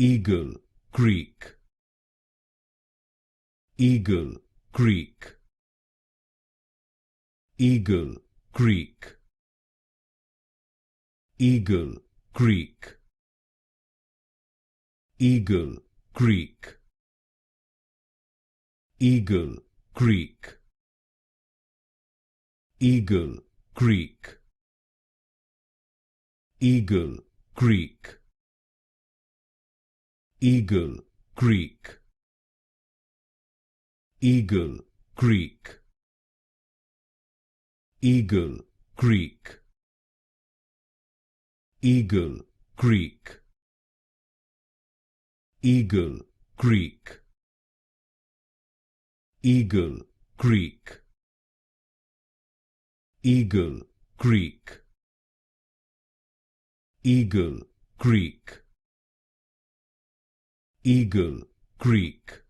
eagle, Greek, eagle, Greek, eagle, Greek, eagle, Greek, eagle, Greek, eagle, Greek, eagle, Greek, eagle, Greek, eagle, Greek, eagle, Greek, eagle, Greek, eagle, Greek, eagle, Greek, eagle, Greek, eagle, Greek, eagle, Greek, eagle, Greek,